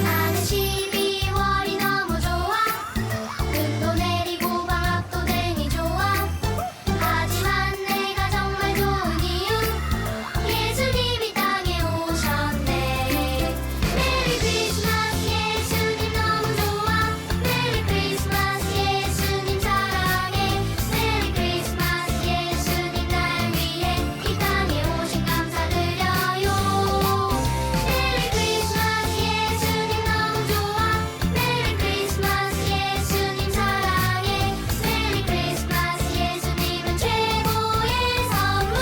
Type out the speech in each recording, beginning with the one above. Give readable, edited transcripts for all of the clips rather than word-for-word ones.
나는 12월이 너무 좋아. 눈도 내리고 방학도 되니 좋아. 하지만 내가 정말 좋은 이유, 예수님이 땅에 오셨네. 메리 크리스마스 예수님 너무 좋아. 메리 크리스마스 예수님 사랑해. 메리 크리스마스 예수님 날 위해 이 땅에 오신 감사드려요. 메리 크리스마스 예수님 너무 좋아. 메리 크리스마스 예수님 사랑해. 메리 크리스마스 예수님은 최고의 선물.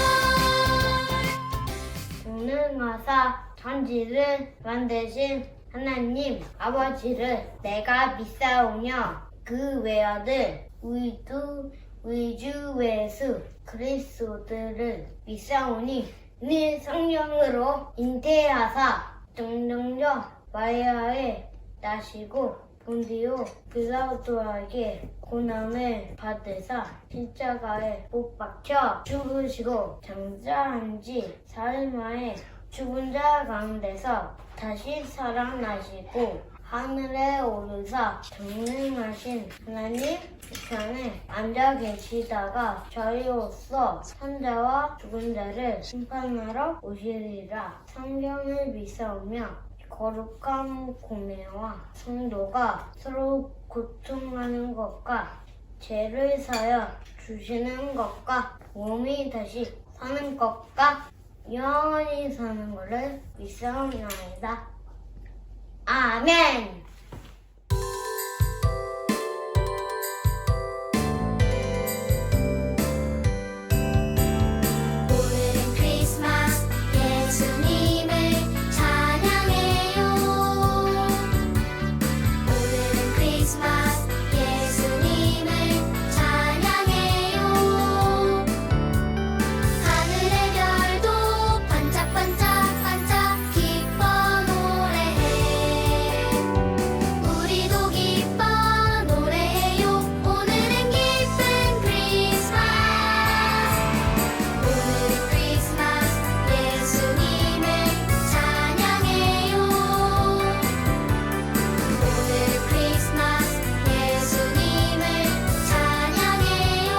공능하사 천지를 만드신 하나님 아버지를 내가 믿사오며 그 외아들 우주 예수 그리스도를 믿사오니 네 성령으로 잉태하사 정령적 마리아에 나시고 본디오 빌라도에게 고난을 받으사 십자가에 못 박혀 죽으시고 장사한 지 사흘 만에 죽은 자 가운데서 다시 살아나시고 하늘에 오르사 전능하신 하나님 우편에 앉아 계시다가 저희로서 산자와 죽은 자를 심판하러 오시리라. 성경을 믿사오며 거룩한 고매와 성도가 서로 고통하는 것과 죄를 사여 주시는 것과 몸이 다시 사는 것과 영원히 사는 것을 믿사옵나이다. 아멘. 오늘은 크리스마스 예수님을 찬양해요. 오늘은 크리스마스 예수님을 찬양해요. 하늘의 별도 반짝반짝반짝 기뻐 노래해. 우리도 기뻐 노래해요. 오늘은 기쁜 크리스마스. 오늘은 크리스마스 예수님을 찬양해요. 오늘은 크리스마스 예수님을 찬양해요.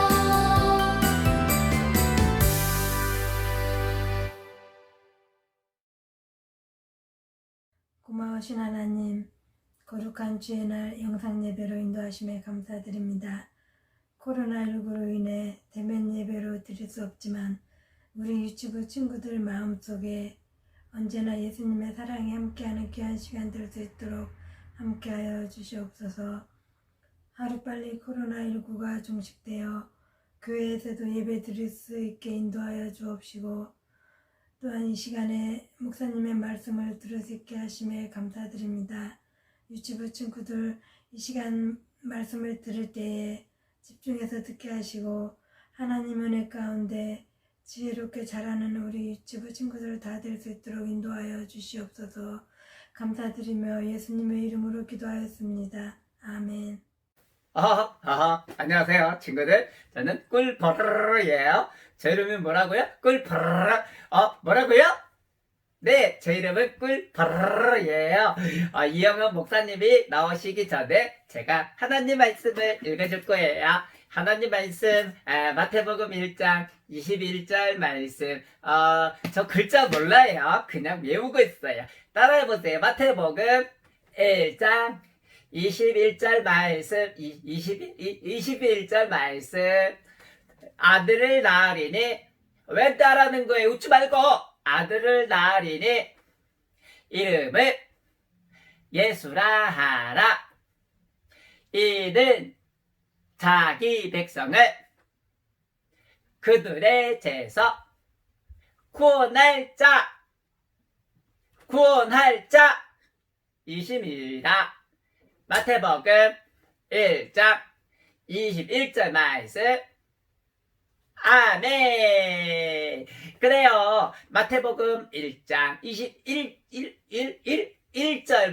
고마우신 하나님, 거룩한 주의 날 영상 예배로 인도하심에 감사드립니다. 코로나19로 인해 대면 예배로 드릴 수 없지만 우리 유치부 친구들 마음속에 언제나 예수님의 사랑이 함께하는 귀한 시간 될 수 있도록 함께하여 주시옵소서. 하루빨리 코로나19가 종식되어 교회에서도 예배 드릴 수 있게 인도하여 주옵시고, 또한 이 시간에 목사님의 말씀을 들을 수 있게 하심에 감사드립니다. 유치부 친구들 이 시간 말씀을 들을 때에 집중해서 듣게 하시고 하나님 은혜 가운데 지혜롭게 자라는 우리 유치부 친구들 다 될 수 있도록 인도하여 주시옵소서. 감사드리며 예수님의 이름으로 기도하였습니다. 아멘. 안녕하세요 친구들. 저는 꿀버르르예요. 제 이름이 뭐라고요? 꿀버르르. 뭐라고요? 네, 제 이름은 꿀버르르예요. 이영현 목사님이 나오시기 전에 제가 하나님 말씀을 읽어줄 거예요. 하나님 말씀 마태복음 1장 21절 말씀. 저 글자 몰라요. 그냥 외우고 있어요. 따라해보세요. 마태복음 1장 21절 말씀. 21절 말씀. 아들을 낳으리니, 왜 따라하는 거예요? 웃지 말고. 아들을 낳으리니 이름을 예수라 하라. 이는 자기 백성을 그들의 죄에서 구원할 자 이십니다. 마태복음 1장 21절 말씀. 아멘. 그래요. 마태복음 1장 21절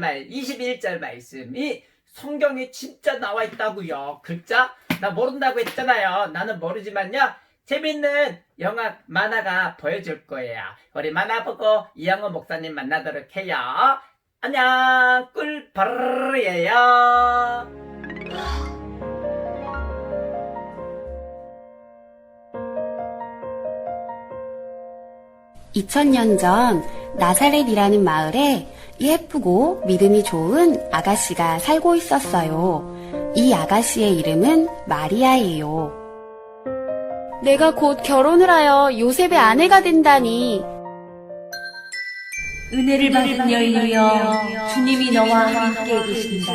말씀이 성경에 진짜 나와 있다고요. 글자? 나 모른다고 했잖아요. 나는 모르지만요. 재밌는 영화 만화가 보여줄 거예요. 우리 만화 보고 이영호 목사님 만나도록 해요. 안녕. 꿀벌이에요. 2000년 전 나사렛이라는 마을에 예쁘고 믿음이 좋은 아가씨가 살고 있었어요. 이 아가씨의 이름은 마리아예요. 내가 곧 결혼을 하여 요셉의 아내가 된다니. 은혜를 받은 여인이여 주님이 너와 함께 계신다.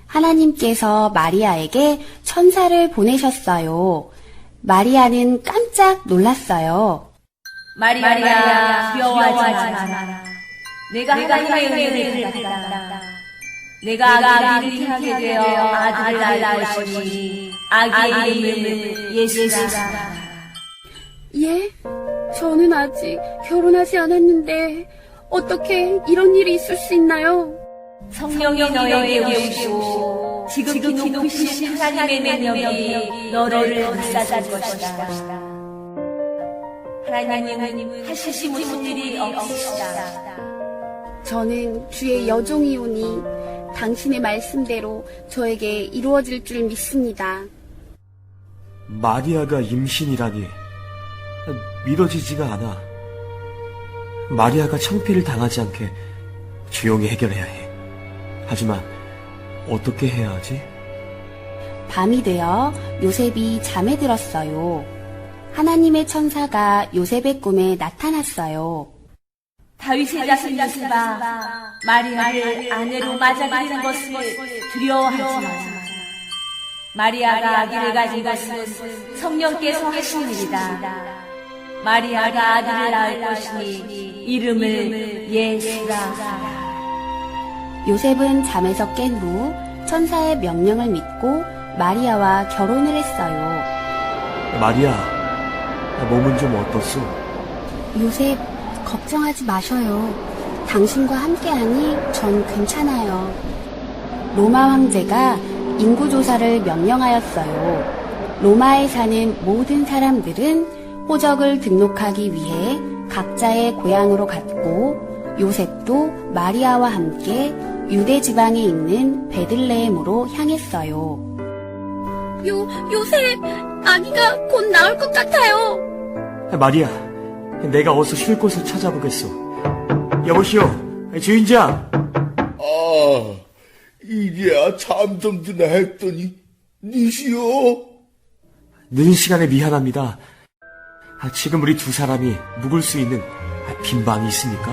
하나님께서 마리아에게 천사를 보내셨어요. 마리아는 깜짝 놀랐어요. 마리아 두려워하지 마라. 내가 하나님의 은혜를 받았다. 내가 아기를 태하게 되어 아들을 낳을 것이니 아기의 이름을 예수라. 예? 저는 아직 결혼하지 않았는데 어떻게 이런 일이 있을 수 있나요? 성령이 너에게 오시고 지극히 높으신 하나님의 능력이 너를 감싸줄 것이다. 하나님은 하시지 못한 일이 없으시다. 저는 주의 여종이오니 당신의 말씀대로 저에게 이루어질 줄 믿습니다. 마리아가 임신이라니 믿어지지가 않아. 마리아가 창피를 당하지 않게 조용히 해결해야 해. 하지만 어떻게 해야 하지? 밤이 되어 요셉이 잠에 들었어요. 하나님의 천사가 요셉의 꿈에 나타났어요. 다윗의 자손 요셉아, 마리아를 아내로 맞아들이는 것을 두려워하지 마라. 마리아가 아기를 가진 것은 성령께서 하신 일이다. 마리아가 아들을 낳을 것이니 이름을 예수라 하라. 요셉은 잠에서 깬 후 천사의 명령을 믿고 마리아와 결혼을 했어요. 마리아, 몸은 좀 어떻소? 요셉, 걱정하지 마셔요. 당신과 함께하니 전 괜찮아요. 로마 황제가 인구조사를 명령하였어요. 로마에 사는 모든 사람들은 호적을 등록하기 위해 각자의 고향으로 갔고 요셉도 마리아와 함께 유대 지방에 있는 베들레헴으로 향했어요. 요셉, 아기가 곧 나올 것 같아요. 마리아, 내가 어서 쉴 곳을 찾아보겠소. 여보시오, 주인장. 아, 이제야 잠 좀 드나 했더니 니시여. 늦은 시간에 미안합니다. 지금 우리 두 사람이 묵을 수 있는 빈 방이 있습니까?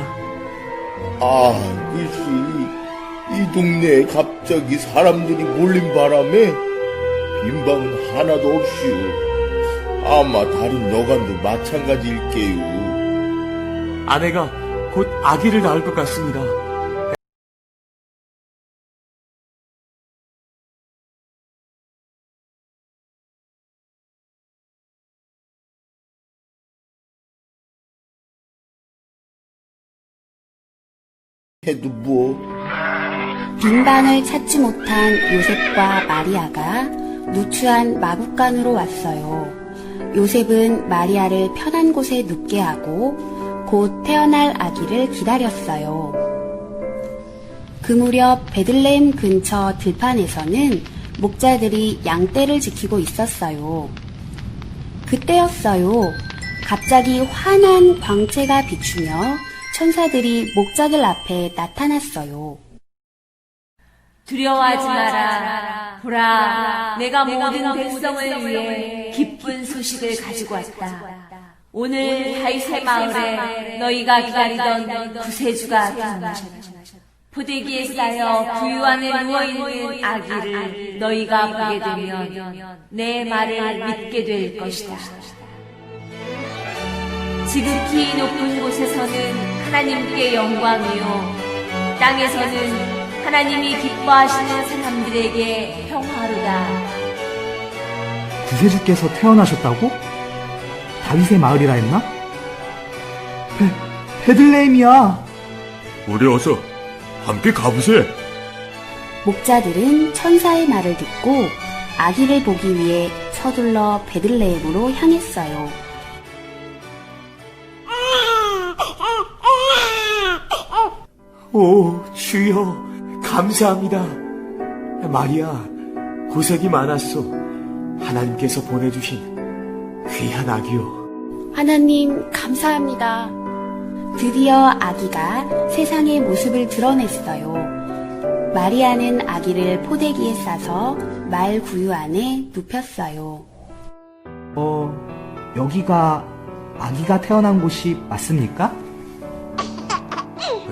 아, 글쎄, 이 동네에 갑자기 사람들이 몰린 바람에 빈 방은 하나도 없이요. 아마 다른 여관도 마찬가지일게요. 아내가 곧 아기를 낳을 것 같습니다. 해도 뭐? 빈 방을 찾지 못한 요셉과 마리아가 누추한 마국간으로 왔어요. 요셉은 마리아를 편한 곳에 눕게 하고 곧 태어날 아기를 기다렸어요. 그 무렵 베들레헴 근처 들판에서는 목자들이 양떼를 지키고 있었어요. 그때였어요. 갑자기 환한 광채가 비추며 천사들이 목자들 앞에 나타났어요. 두려워하지 마라. 보라, 내가 모든 백성을 위해 기쁜 소식을 가지고 왔다. 오늘 다윗의 마을에 너희가 기다리던 구세주가 태어나셨다. 포대기에 쌓여 부유 안에 누워있는 아기를 너희가 보게 되면 내 말을 믿게 될 것이다. 지극히 높은 곳에서는 하나님께 영광이요, 땅에서는 하나님이 기뻐하시는 사람들에게 평화로다. 구세주께서 태어나셨다고? 다윗의 마을이라 했나? 베들레헴이야. 우리 어서 함께 가보세. 목자들은 천사의 말을 듣고 아기를 보기 위해 서둘러 베들레헴으로 향했어요. 오, 주여, 감사합니다. 마리아, 고생이 많았소. 하나님께서 보내주신 귀한 아기요. 하나님, 감사합니다. 드디어 아기가 세상의 모습을 드러냈어요. 마리아는 아기를 포대기에 싸서 말 구유 안에 눕혔어요. 여기가 아기가 태어난 곳이 맞습니까?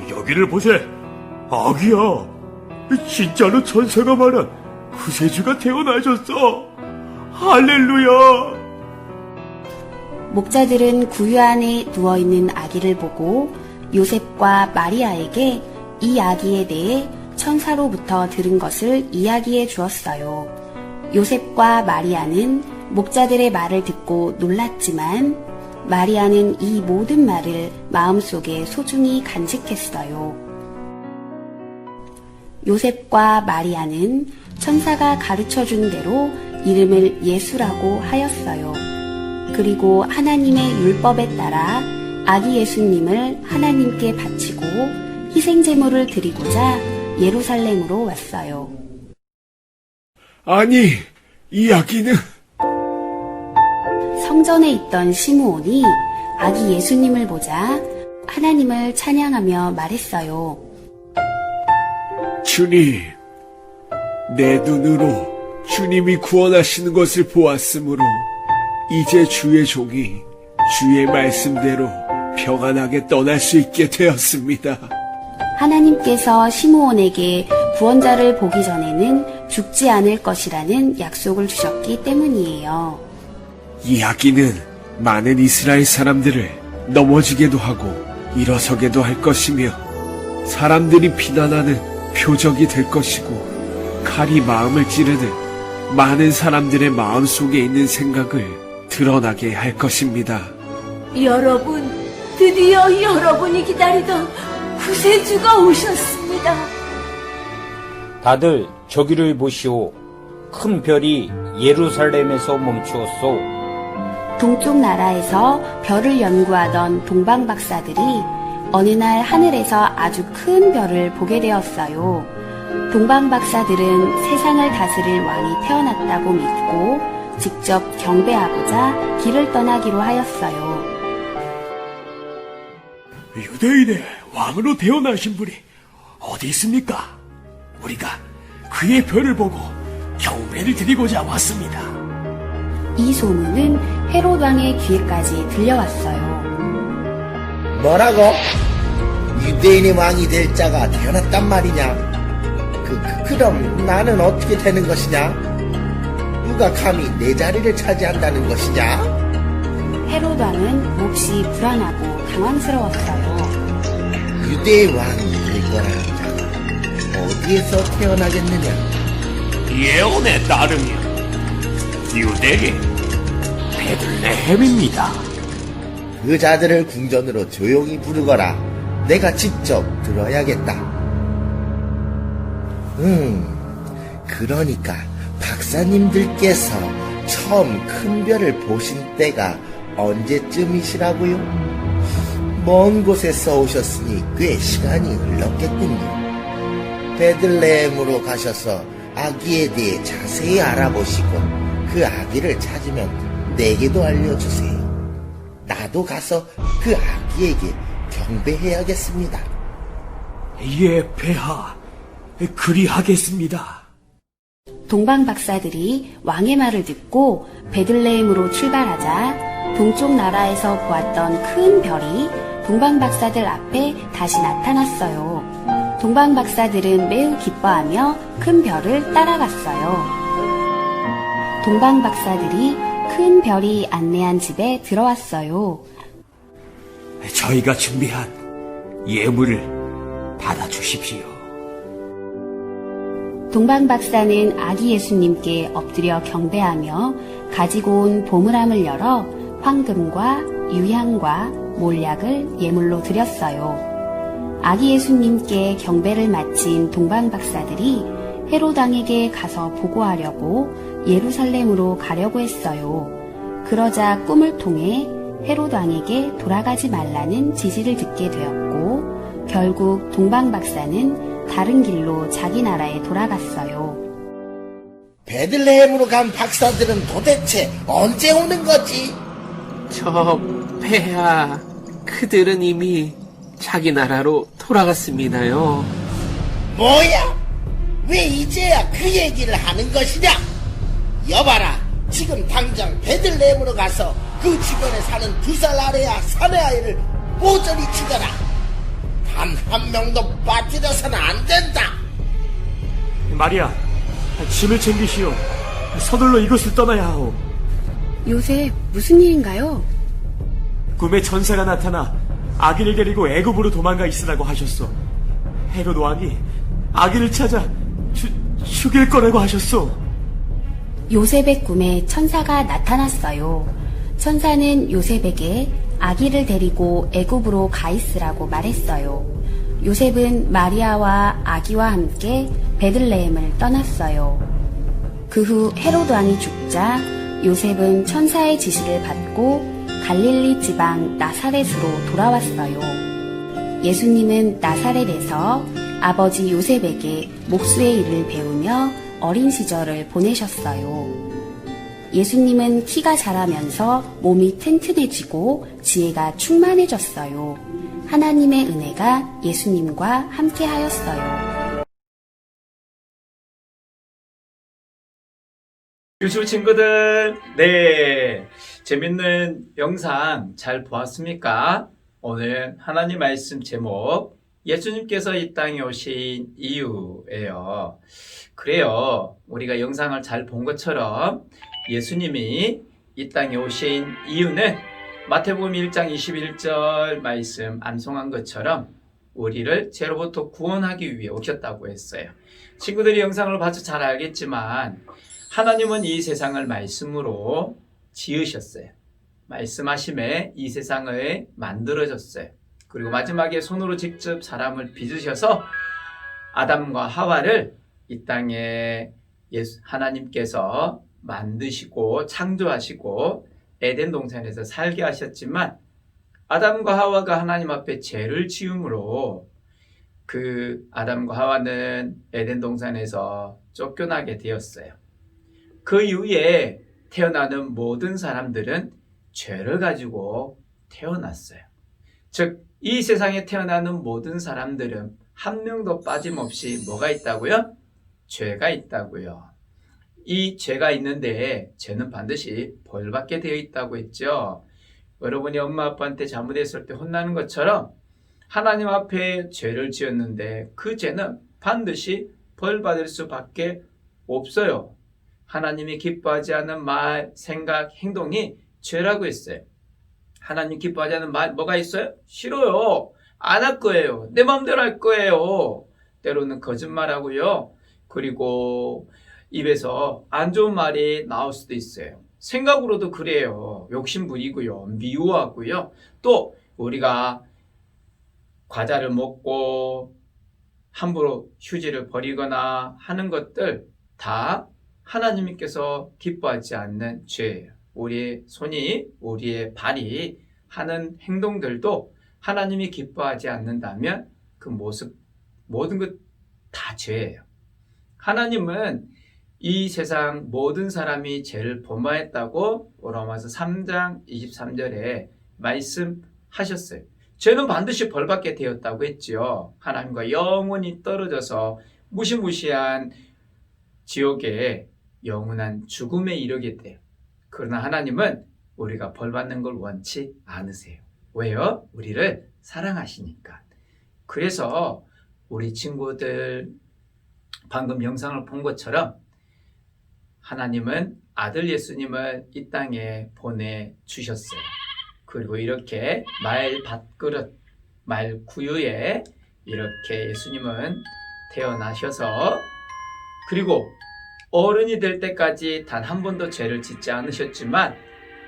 여기를 보세. 아기야. 진짜로 천사가 말한 구세주가 태어나셨어. 할렐루야. 목자들은 구유 안에 누워있는 아기를 보고 요셉과 마리아에게 이 아기에 대해 천사로부터 들은 것을 이야기해 주었어요. 요셉과 마리아는 목자들의 말을 듣고 놀랐지만 마리아는 이 모든 말을 마음속에 소중히 간직했어요. 요셉과 마리아는 천사가 가르쳐준 대로 이름을 예수라고 하였어요. 그리고 하나님의 율법에 따라 아기 예수님을 하나님께 바치고 희생제물을 드리고자 예루살렘으로 왔어요. 아니, 이 아기는 성전에 있던 시므온이 아기 예수님을 보자 하나님을 찬양하며 말했어요. 주님, 내 눈으로 주님이 구원하시는 것을 보았으므로 이제 주의 종이 주의 말씀대로 평안하게 떠날 수 있게 되었습니다. 하나님께서 시므온에게 구원자를 보기 전에는 죽지 않을 것이라는 약속을 주셨기 때문이에요. 이 아기는 많은 이스라엘 사람들을 넘어지게도 하고 일어서게도 할 것이며 사람들이 비난하는 표적이 될 것이고 칼이 마음을 찌르는 많은 사람들의 마음 속에 있는 생각을 드러나게 할 것입니다. 여러분, 드디어 여러분이 기다리던 구세주가 오셨습니다. 다들 저기를 보시오. 큰 별이 예루살렘에서 멈추었소. 동쪽 나라에서 별을 연구하던 동방 박사들이 어느 날 하늘에서 아주 큰 별을 보게 되었어요. 동방 박사들은 세상을 다스릴 왕이 태어났다고 믿고 직접 경배하고자 길을 떠나기로 하였어요. 유대인의 왕으로 태어나신 분이 어디 있습니까? 우리가 그의 별을 보고 경배를 드리고자 왔습니다. 이 소문은 헤롯 왕의 귀에까지 들려왔어요. 뭐라고? 유대인의 왕이 될 자가 태어났단 말이냐? 그럼 나는 어떻게 되는 것이냐? 누가 감히 내 자리를 차지한다는 것이냐? 헤롯 왕은 몹시 불안하고 당황스러웠어요. 유대의 왕이 될 거라는 자가 어디에서 태어나겠느냐? 예언에 따르면 유대의 베들레헴입니다. 그 자들을 궁전으로 조용히 부르거라. 내가 직접 들어야겠다. 그러니까 박사님들께서 처음 큰 별을 보신 때가 언제쯤이시라고요? 먼 곳에서 오셨으니 꽤 시간이 흘렀겠군요. 베들레헴으로 가셔서 아기에 대해 자세히 알아보시고 그 아기를 찾으면 내게도 알려주세요. 나도 가서 그 아기에게 경배해야겠습니다. 예, 폐하. 그리하겠습니다. 동방 박사들이 왕의 말을 듣고 베들레헴으로 출발하자 동쪽 나라에서 보았던 큰 별이 동방 박사들 앞에 다시 나타났어요. 동방 박사들은 매우 기뻐하며 큰 별을 따라갔어요. 동방 박사들이 큰 별이 안내한 집에 들어왔어요. 저희가 준비한 예물을 받아주십시오. 동방 박사는 아기 예수님께 엎드려 경배하며 가지고 온 보물함을 열어 황금과 유향과 몰약을 예물로 드렸어요. 아기 예수님께 경배를 마친 동방 박사들이 헤롯 왕에게 가서 보고하려고 예루살렘으로 가려고 했어요. 그러자 꿈을 통해 헤롯 왕에게 돌아가지 말라는 지시를 듣게 되었고, 결국 동방 박사는 다른 길로 자기 나라에 돌아갔어요. 베들레헴으로 간 박사들은 도대체 언제 오는 거지? 저 폐하, 그들은 이미 자기 나라로 돌아갔습니다요. 뭐야? 왜 이제야 그 얘기를 하는 것이냐? 여봐라, 지금 당장 베들레헴으로 가서 그 주변에 사는 2살 아래야 사내 아이를 모조리 죽여라. 단 한 명도 빠뜨려서는 안 된다. 마리아, 짐을 챙기시오. 서둘러 이곳을 떠나야 하오. 요셉, 무슨 일인가요? 꿈에 천사가 나타나 아기를 데리고 애굽으로 도망가 있으라고 하셨소. 헤롯 왕이 아기를 찾아 죽일 거라고 하셨소. 요셉의 꿈에 천사가 나타났어요. 천사는 요셉에게 아기를 데리고 애굽으로 가 있으라고 말했어요. 요셉은 마리아와 아기와 함께 베들레헴을 떠났어요. 그 후 헤롯 왕이 죽자 요셉은 천사의 지시를 받고 갈릴리 지방 나사렛으로 돌아왔어요. 예수님은 나사렛에서 아버지 요셉에게 목수의 일을 배우며 어린 시절을 보내셨어요. 예수님은 키가 자라면서 몸이 튼튼해지고 지혜가 충만해졌어요. 하나님의 은혜가 예수님과 함께 하였어요. 유튜브 친구들, 네, 재밌는 영상 잘 보았습니까? 오늘 하나님 말씀 제목, 예수님께서 이 땅에 오신 이유예요. 그래요, 우리가 영상을 잘 본 것처럼 예수님이 이 땅에 오신 이유는 마태복음 1장 21절 말씀 암송한 것처럼 우리를 죄로부터 구원하기 위해 오셨다고 했어요. 친구들이 영상을 봐서 잘 알겠지만 하나님은 이 세상을 말씀으로 지으셨어요. 말씀하심에 이 세상을 만들어졌어요. 그리고 마지막에 손으로 직접 사람을 빚으셔서 아담과 하와를 이 땅에 하나님께서 만드시고 창조하시고 에덴 동산에서 살게 하셨지만 아담과 하와가 하나님 앞에 죄를 지음으로 그 아담과 하와는 에덴 동산에서 쫓겨나게 되었어요. 그 이후에 태어나는 모든 사람들은 죄를 가지고 태어났어요. 즉, 이 세상에 태어나는 모든 사람들은 한 명도 빠짐없이 뭐가 있다고요? 죄가 있다고요. 이 죄가 있는데 죄는 반드시 벌받게 되어 있다고 했죠. 여러분이 엄마 아빠한테 잘못했을 때 혼나는 것처럼 하나님 앞에 죄를 지었는데 그 죄는 반드시 벌받을 수밖에 없어요. 하나님이 기뻐하지 않는 말, 생각, 행동이 죄라고 했어요. 하나님 기뻐하지 않는 말 뭐가 있어요? 싫어요. 안 할 거예요. 내 마음대로 할 거예요. 때로는 거짓말하고요. 그리고 입에서 안 좋은 말이 나올 수도 있어요. 생각으로도 그래요. 욕심 부리고요. 미워하고요. 또 우리가 과자를 먹고 함부로 휴지를 버리거나 하는 것들 다 하나님께서 기뻐하지 않는 죄예요. 우리의 손이, 우리의 발이 하는 행동들도 하나님이 기뻐하지 않는다면 그 모습, 모든 것 다 죄예요. 하나님은 이 세상 모든 사람이 죄를 범하였다고 로마서 3장 23절에 말씀하셨어요. 죄는 반드시 벌받게 되었다고 했죠. 하나님과 영원히 떨어져서 무시무시한 지옥에 영원한 죽음에 이르게 돼요. 그러나 하나님은 우리가 벌받는 걸 원치 않으세요. 왜요? 우리를 사랑하시니까. 그래서 우리 친구들 방금 영상을 본 것처럼 하나님은 아들 예수님을 이 땅에 보내주셨어요. 그리고 이렇게 말 밥그릇, 말 구유에 이렇게 예수님은 태어나셔서 그리고 어른이 될 때까지 단 한 번도 죄를 짓지 않으셨지만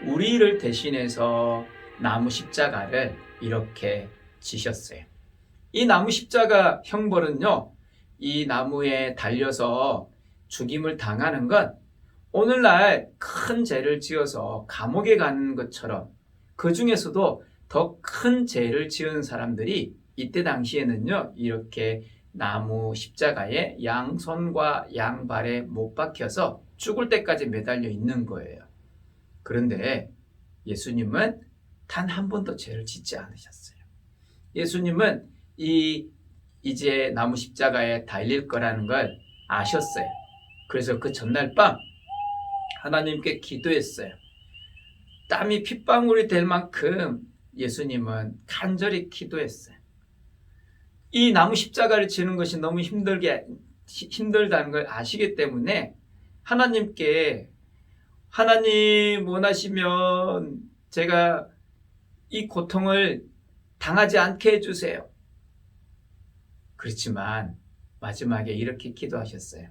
우리를 대신해서 나무 십자가를 이렇게 지셨어요. 이 나무 십자가 형벌은요, 이 나무에 달려서 죽임을 당하는 건 오늘날 큰 죄를 지어서 감옥에 가는 것처럼 그 중에서도 더 큰 죄를 지은 사람들이 이때 당시에는요, 이렇게 나무 십자가에 양손과 양발에 못 박혀서 죽을 때까지 매달려 있는 거예요. 그런데 예수님은 단 한 번도 죄를 짓지 않으셨어요. 예수님은 이제 나무 십자가에 달릴 거라는 걸 아셨어요. 그래서 그 전날 밤 하나님께 기도했어요. 땀이 핏방울이 될 만큼 예수님은 간절히 기도했어요. 이 나무 십자가를 지는 것이 너무 힘들다는 걸 아시기 때문에 하나님께, 하나님 원하시면 제가 이 고통을 당하지 않게 해주세요. 그렇지만 마지막에 이렇게 기도하셨어요.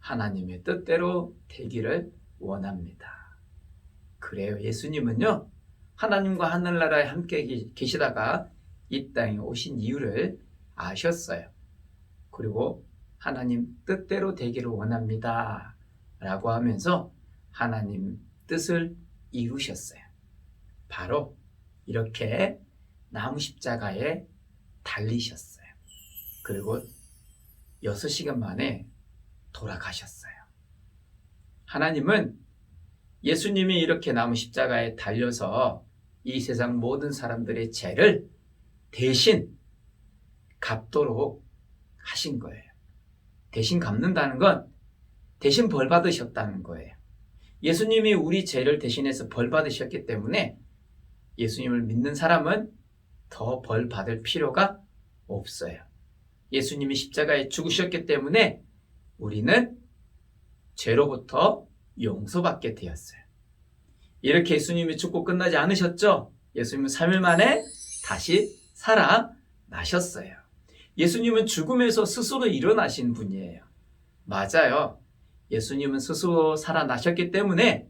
하나님의 뜻대로 되기를 원합니다. 그래요. 예수님은요, 하나님과 하늘나라에 함께 계시다가 이 땅에 오신 이유를 아셨어요. 그리고 하나님 뜻대로 되기를 원합니다 라고 하면서 하나님 뜻을 이루셨어요. 바로 이렇게 나무 십자가에 달리셨어요. 그리고 6시간 만에 돌아가셨어요. 하나님은 예수님이 이렇게 나무 십자가에 달려서 이 세상 모든 사람들의 죄를 대신 갚도록 하신 거예요. 대신 갚는다는 건 대신 벌 받으셨다는 거예요. 예수님이 우리 죄를 대신해서 벌 받으셨기 때문에 예수님을 믿는 사람은 더 벌 받을 필요가 없어요. 예수님이 십자가에 죽으셨기 때문에 우리는 죄로부터 용서받게 되었어요. 이렇게 예수님이 죽고 끝나지 않으셨죠? 예수님은 3일 만에 다시 살아나셨어요. 예수님은 죽음에서 스스로 일어나신 분이에요. 맞아요. 예수님은 스스로 살아나셨기 때문에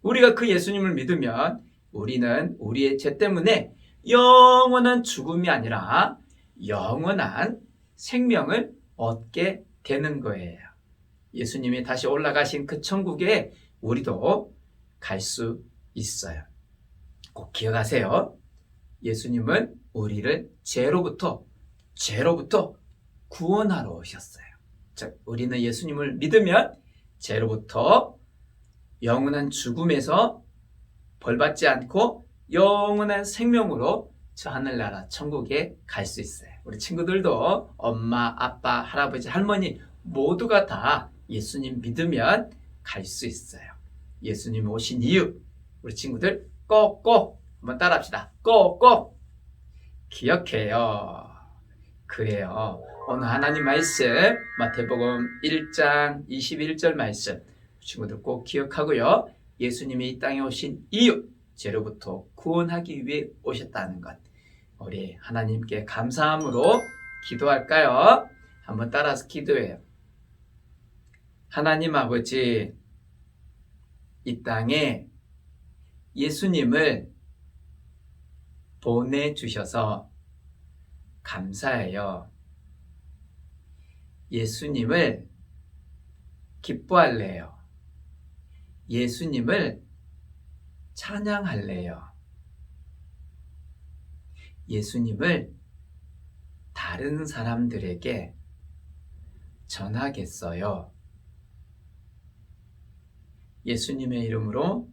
우리가 그 예수님을 믿으면 우리는 우리의 죄 때문에 영원한 죽음이 아니라 영원한 생명을 얻게 되는 거예요. 예수님이 다시 올라가신 그 천국에 우리도 갈 수 있어요. 꼭 기억하세요. 예수님은 우리를 죄로부터 구원하러 오셨어요. 즉, 우리는 예수님을 믿으면 죄로부터 영원한 죽음에서 벌받지 않고 영원한 생명으로 저 하늘나라 천국에 갈 수 있어요. 우리 친구들도 엄마, 아빠, 할아버지, 할머니 모두가 다 예수님 믿으면 갈 수 있어요. 예수님 오신 이유 우리 친구들 꼭꼭 한번 따라합시다. 꼭꼭 기억해요. 그래요. 오늘 하나님 말씀 마태복음 1장 21절 말씀 친구들 꼭 기억하고요. 예수님이 이 땅에 오신 이유 죄로부터 구원하기 위해 오셨다는 것 우리 하나님께 감사함으로 기도할까요? 한번 따라서 기도해요. 하나님 아버지, 이 땅에 예수님을 보내주셔서 감사해요. 예수님을 기뻐할래요. 예수님을 찬양할래요. 예수님을 다른 사람들에게 전하겠어요. 예수님의 이름으로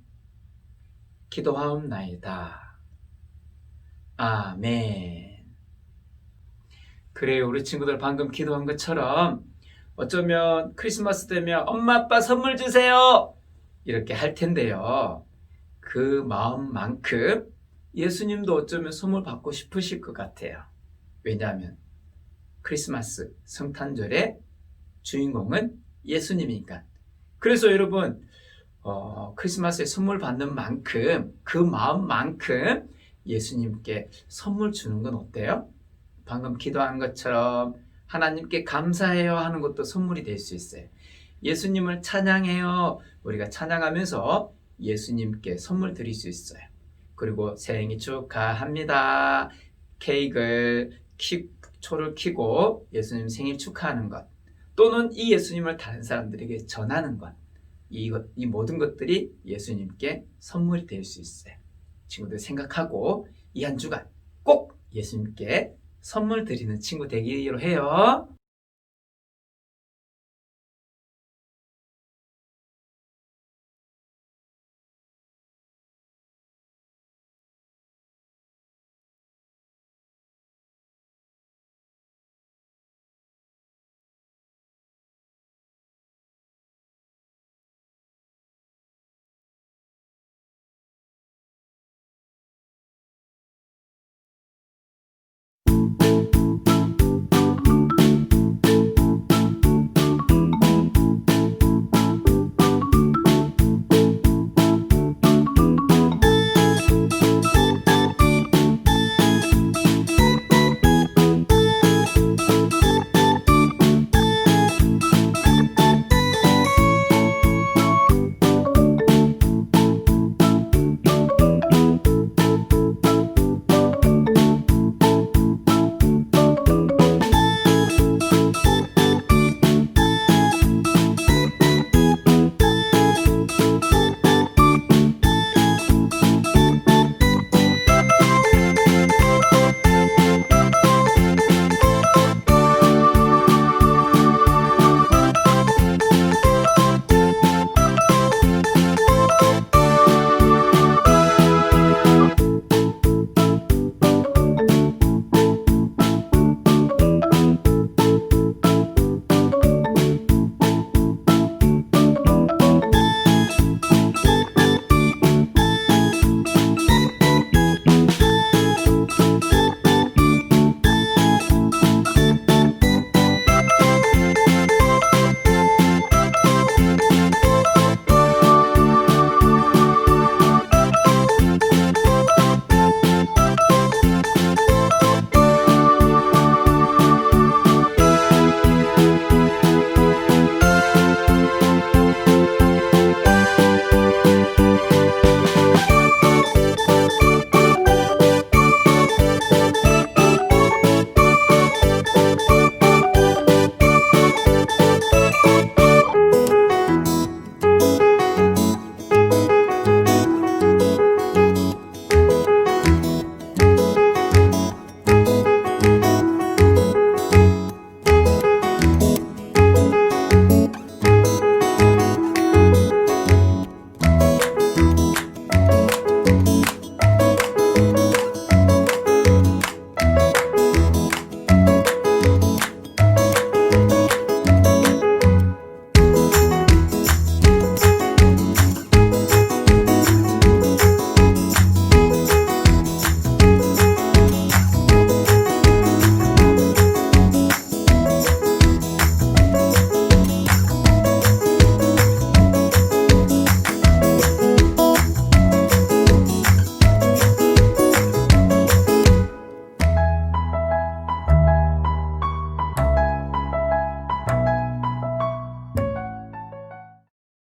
기도하옵나이다. 아멘. 그래요. 우리 친구들 방금 기도한 것처럼 어쩌면 크리스마스 되면 엄마 아빠 선물 주세요 이렇게 할 텐데요. 그 마음만큼 예수님도 어쩌면 선물 받고 싶으실 것 같아요. 왜냐하면 크리스마스 성탄절의 주인공은 예수님이니까. 그래서 여러분 크리스마스에 선물 받는 만큼 그 마음만큼 예수님께 선물 주는 건 어때요? 방금 기도한 것처럼 하나님께 감사해요 하는 것도 선물이 될 수 있어요. 예수님을 찬양해요. 우리가 찬양하면서 예수님께 선물 드릴 수 있어요. 그리고 생일 축하합니다. 케이크를 초를 켜고 예수님 생일 축하하는 것. 또는 이 예수님을 다른 사람들에게 전하는 것, 이 모든 것들이 예수님께 선물이 될 수 있어요. 친구들 생각하고 이 한 주간 꼭 예수님께 선물 드리는 친구 되기로 해요.